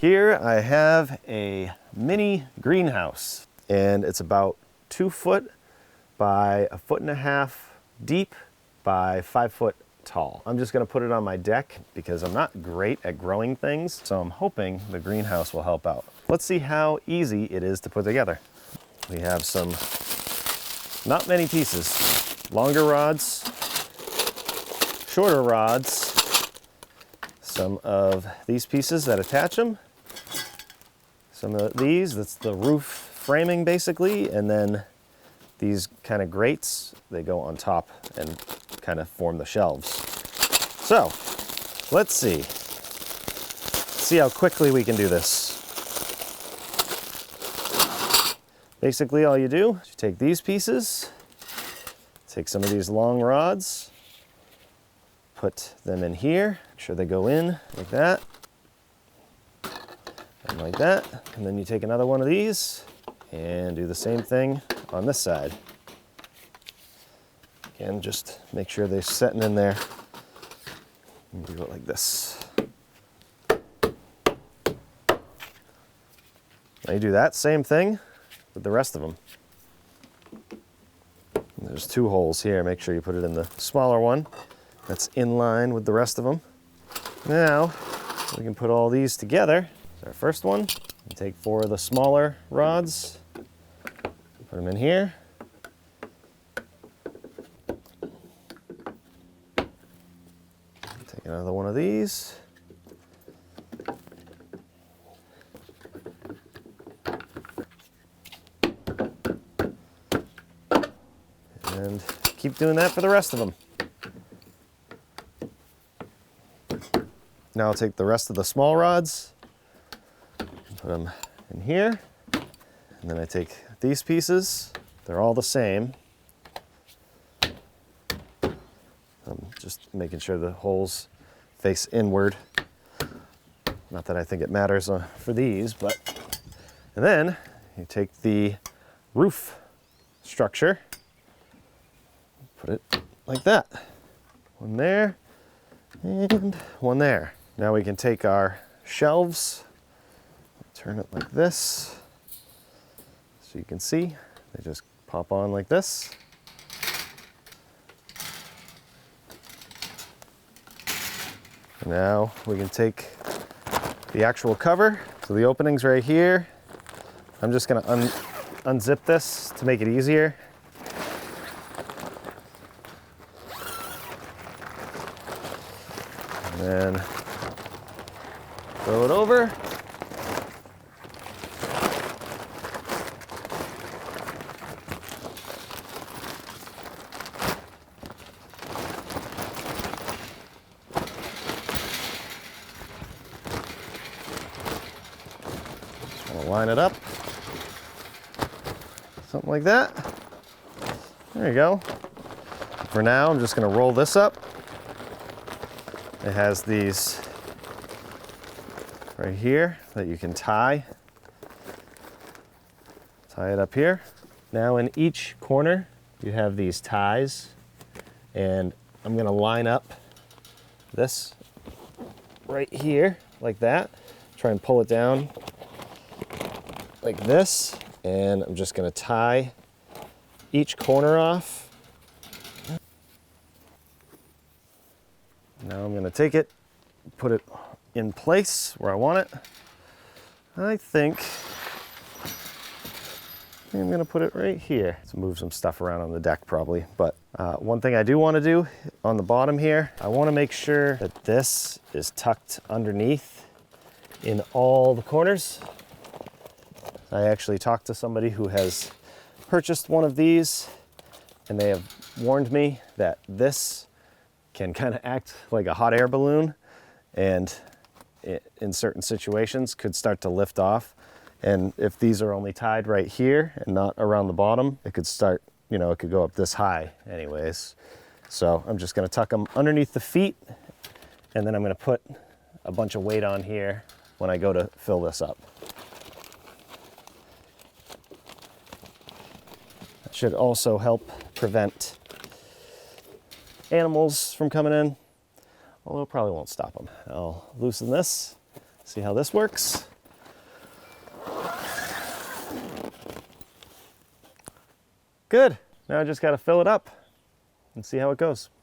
Here I have a mini greenhouse, and it's about 2 foot by 1.5 feet deep by 5 foot tall. I'm just gonna put it on my deck because I'm not great at growing things, so I'm hoping the greenhouse will help out. Let's see how easy it is to put together. We have some, not many pieces, longer rods, shorter rods, some of these pieces that attach them, some of these, that's the roof framing basically, and then these kind of grates, they go on top and kind of form the shelves. So, let's see. See how quickly we can do this. Basically all you do is you take these pieces, take some of these long rods, put them in here, make sure they go in like that, and like that, and then you take another one of these and do the same thing on this side. Again, just make sure they're setting in there. And do it like this. Now you do that same thing with the rest of them. And there's 2 holes here. Make sure you put it in the smaller one. That's in line with the rest of them. Now we can put all these together. There's our first one. And take 4 of the smaller rods, put them in here. Take another one of these. And keep doing that for the rest of them. Now I'll take the rest of the small rods, put them in here, and then I take these pieces. They're all the same. I'm just making sure the holes face inward. Not that I think it matters for these, but... And then you take the roof structure, put it like that. One there, and one there. Now we can take our shelves, turn it like this, so you can see, they just pop on like this. Now we can take the actual cover, so the opening's right here. I'm just gonna unzip this to make it easier. And then throw it over. Just want to line it up. Something like that. There you go. For now, I'm just going to roll this up. It has these right here that you can tie. Tie it up here. Now in each corner, you have these ties, and I'm gonna line up this right here like that. Try and pull it down like this, and I'm just gonna tie each corner off. Now I'm gonna take it, put it in place where I want it. I think I'm gonna put it right here. Let's move some stuff around on the deck probably, but one thing I do wanna do on the bottom here, I wanna make sure that this is tucked underneath in all the corners. I actually talked to somebody who has purchased one of these, and they have warned me that this can kind of act like a hot air balloon, and in certain situations could start to lift off. And if these are only tied right here and not around the bottom, it could start, you know, it could go up this high anyways. So I'm just gonna tuck them underneath the feet, and then I'm gonna put a bunch of weight on here when I go to fill this up. That should also help prevent animals from coming in, although it probably won't stop them. I'll loosen this, see how this works. Good. Now I just got to fill it up and see how it goes.